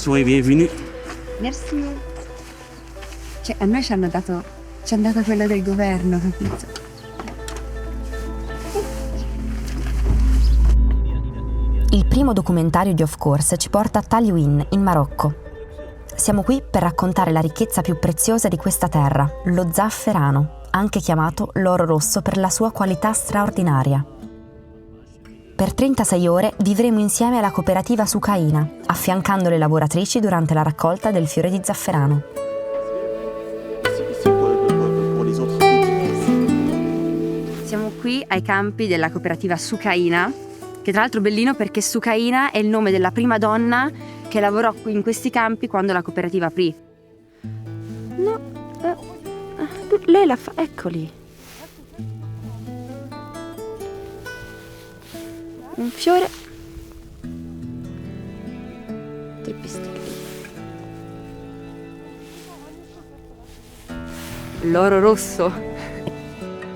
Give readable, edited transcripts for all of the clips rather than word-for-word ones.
soyez bienvenue. Merci. Cioè, a noi ci hanno dato quello del governo, capito? Il primo documentario di Of Course ci porta a Taliouine, in Marocco. Siamo qui per raccontare la ricchezza più preziosa di questa terra, lo zafferano, anche chiamato l'oro rosso per la sua qualità straordinaria. Per 36 ore vivremo insieme alla cooperativa Soukaina, affiancando le lavoratrici durante la raccolta del fiore di zafferano. Siamo qui ai campi della cooperativa Soukaina, che tra l'altro è bellino perché Soukaina è il nome della prima donna che lavorò qui in questi campi quando la cooperativa aprì. No, lei la fa, eccoli. Un fiore. 3 pistolini. L'oro rosso.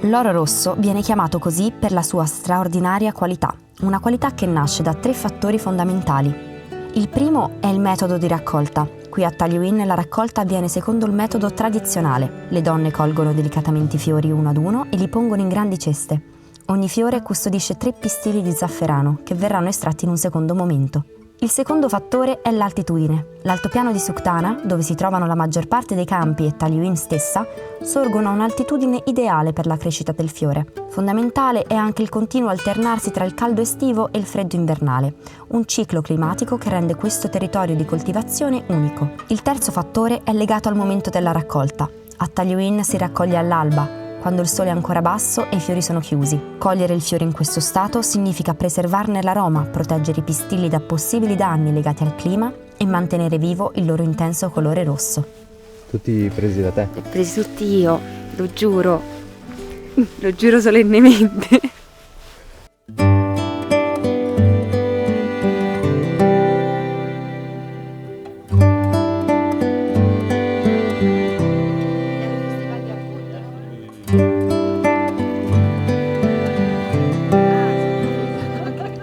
L'oro rosso viene chiamato così per la sua straordinaria qualità, una qualità che nasce da 3 fattori fondamentali. Il primo è il metodo di raccolta. Qui a Taliouine la raccolta avviene secondo il metodo tradizionale. Le donne colgono delicatamente i fiori uno ad uno e li pongono in grandi ceste. Ogni fiore custodisce 3 pistili di zafferano, che verranno estratti in un secondo momento. Il secondo fattore è l'altitudine. L'altopiano di Souktana, dove si trovano la maggior parte dei campi e Taliouine stessa, sorgono a un'altitudine ideale per la crescita del fiore. Fondamentale è anche il continuo alternarsi tra il caldo estivo e il freddo invernale, un ciclo climatico che rende questo territorio di coltivazione unico. Il terzo fattore è legato al momento della raccolta. A Taliouine si raccoglie all'alba, quando il sole è ancora basso e i fiori sono chiusi. Cogliere il fiore in questo stato significa preservarne l'aroma, proteggere i pistilli da possibili danni legati al clima e mantenere vivo il loro intenso colore rosso. Tutti presi da te? Li ho presi tutti io, lo giuro solennemente.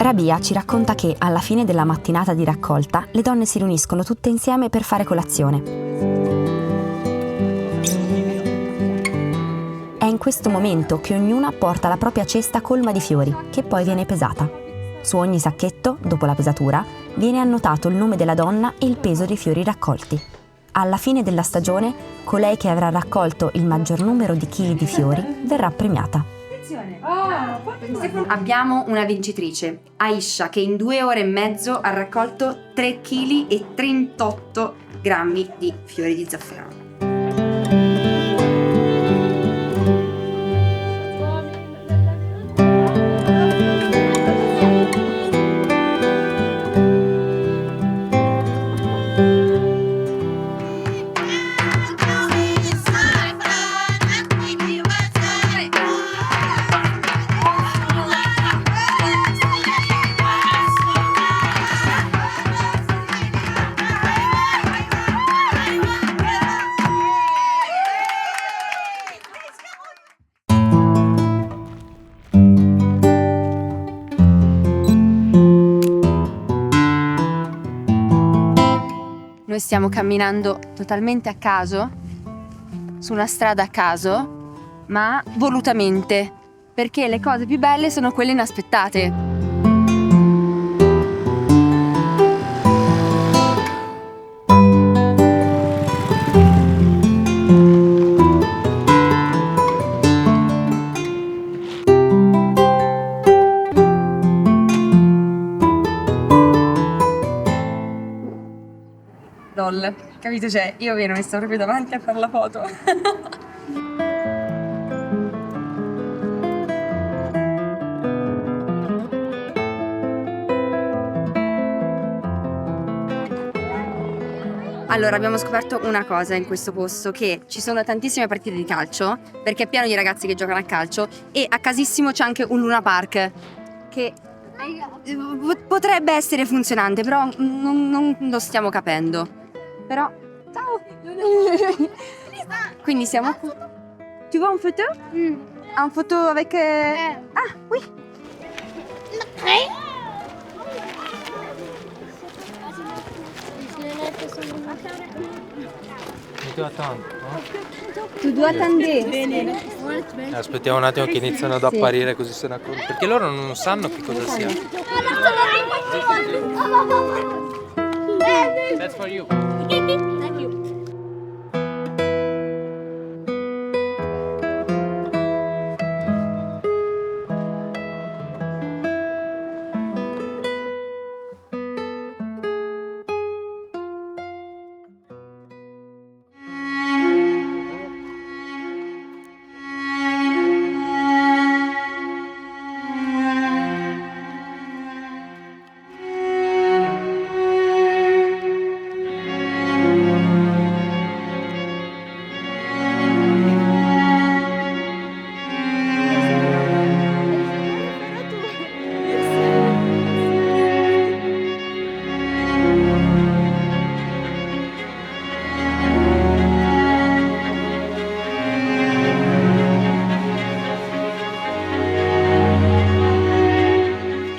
Rabia ci racconta che, alla fine della mattinata di raccolta, le donne si riuniscono tutte insieme per fare colazione. È in questo momento che ognuna porta la propria cesta colma di fiori, che poi viene pesata. Su ogni sacchetto, dopo la pesatura, viene annotato il nome della donna e il peso dei fiori raccolti. Alla fine della stagione, colei che avrà raccolto il maggior numero di chili di fiori verrà premiata. Abbiamo una vincitrice, Aisha, che in 2 ore e mezzo ha raccolto 3 kg e 38 grammi di fiori di zafferano. Noi stiamo camminando totalmente a caso, su una strada a caso, ma volutamente, perché le cose più belle sono quelle inaspettate. Capito? Cioè, io mi ero messa proprio davanti a fare la foto. Allora, abbiamo scoperto una cosa in questo posto, che ci sono tantissime partite di calcio, perché è pieno di ragazzi che giocano a calcio, e a casissimo c'è anche un Luna Park, che potrebbe essere funzionante, però non lo stiamo capendo. Però, ciao! Quindi siamo qui. Tu veux une photo? Un photo avec... Ah, oui! tu attends, no? Tu dois attendre. Aspettiamo un attimo che iniziano ad apparire così se ne accorgono. Perché loro non sanno che cosa sia. That's for you. Thank you.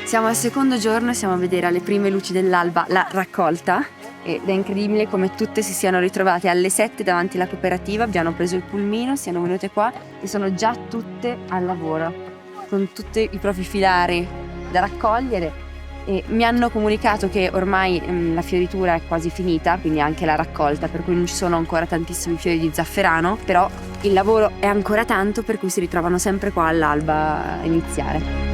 Siamo al secondo giorno e siamo a vedere alle prime luci dell'alba la raccolta ed è incredibile come tutte si siano ritrovate alle 7 davanti alla cooperativa, abbiano preso il pulmino, siano venute qua e sono già tutte al lavoro con tutti i propri filari da raccogliere e mi hanno comunicato che ormai la fioritura è quasi finita, quindi anche la raccolta, per cui non ci sono ancora tantissimi fiori di zafferano, però il lavoro è ancora tanto, per cui si ritrovano sempre qua all'alba a iniziare.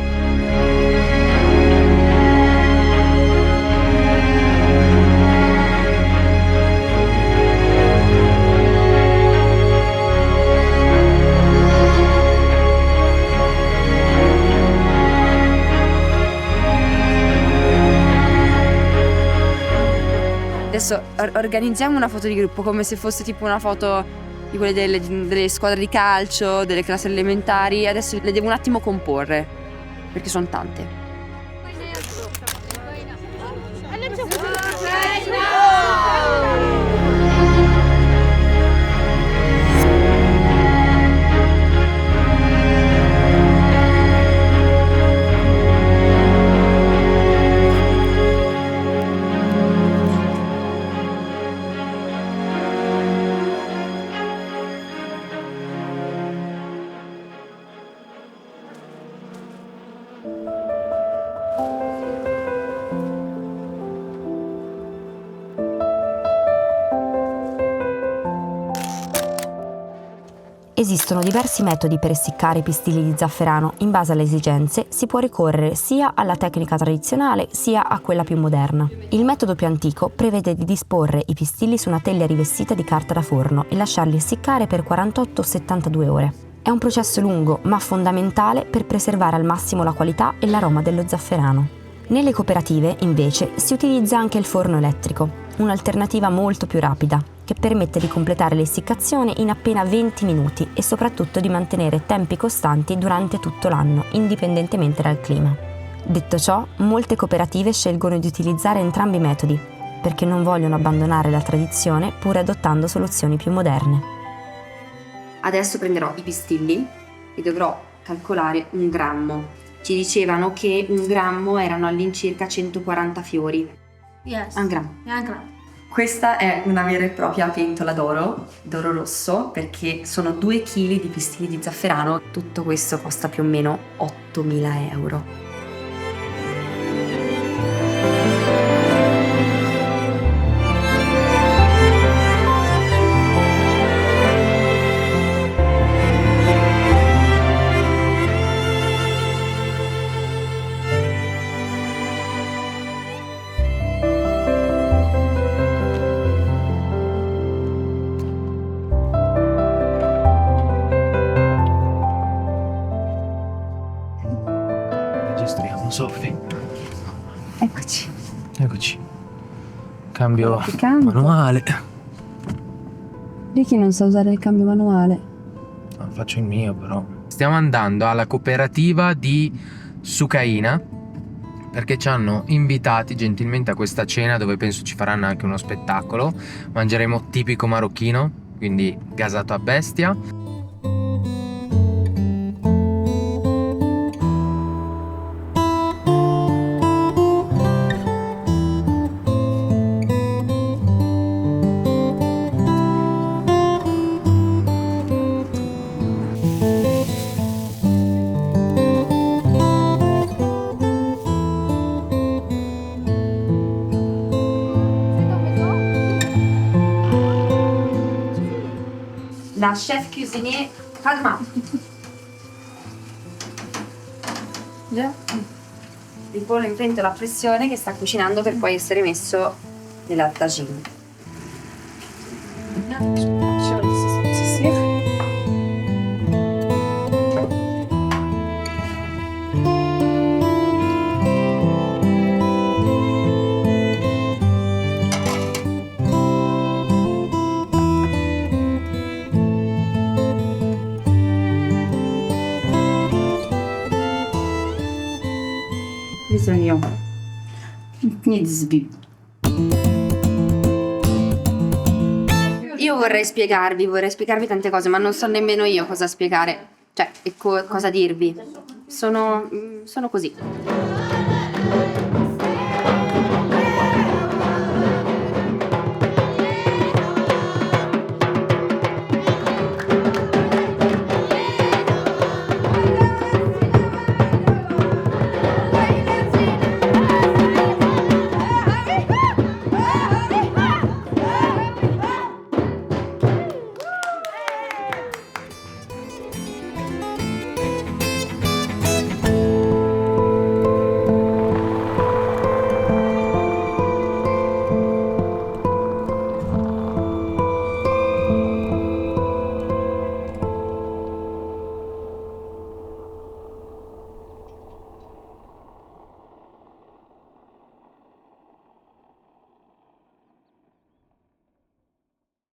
Adesso organizziamo una foto di gruppo come se fosse tipo una foto di quelle delle squadre di calcio, delle classi elementari. Adesso le devo un attimo comporre perché sono tante. Esistono diversi metodi per essiccare i pistilli di zafferano. In base alle esigenze si può ricorrere sia alla tecnica tradizionale sia a quella più moderna. Il metodo più antico prevede di disporre i pistilli su una teglia rivestita di carta da forno e lasciarli essiccare per 48-72 ore. È un processo lungo ma fondamentale per preservare al massimo la qualità e l'aroma dello zafferano. Nelle cooperative, invece, si utilizza anche il forno elettrico, un'alternativa molto più rapida, che permette di completare l'essiccazione in appena 20 minuti e soprattutto di mantenere tempi costanti durante tutto l'anno, indipendentemente dal clima. Detto ciò, molte cooperative scelgono di utilizzare entrambi i metodi, perché non vogliono abbandonare la tradizione pur adottando soluzioni più moderne. Adesso prenderò i pistilli e dovrò calcolare 1 grammo. Ci dicevano che 1 grammo erano all'incirca 140 fiori. Yes. 1 grammo. Yeah, uncle. Questa è una vera e propria pentola d'oro rosso, perché sono 2 kg di pistilli di zafferano. Tutto questo costa più o meno 8.000 euro. Registriamo, Sofì. Eccoci. Eccoci. Cambio Praticamente. manuale. Ricky non sa usare il cambio manuale. No, faccio il mio però. Stiamo andando alla cooperativa di Sucaina perché ci hanno invitati gentilmente a questa cena dove penso ci faranno anche uno spettacolo. Mangeremo tipico marocchino, quindi gasato a bestia. la chef cuisinier Padma. Già. Il pollo in pentola a pressione che sta cucinando per poi essere messo nella tagine. Bisogno. Needs be. Io vorrei spiegarvi tante cose, ma non so nemmeno io cosa spiegare, cioè cosa dirvi. Sono così.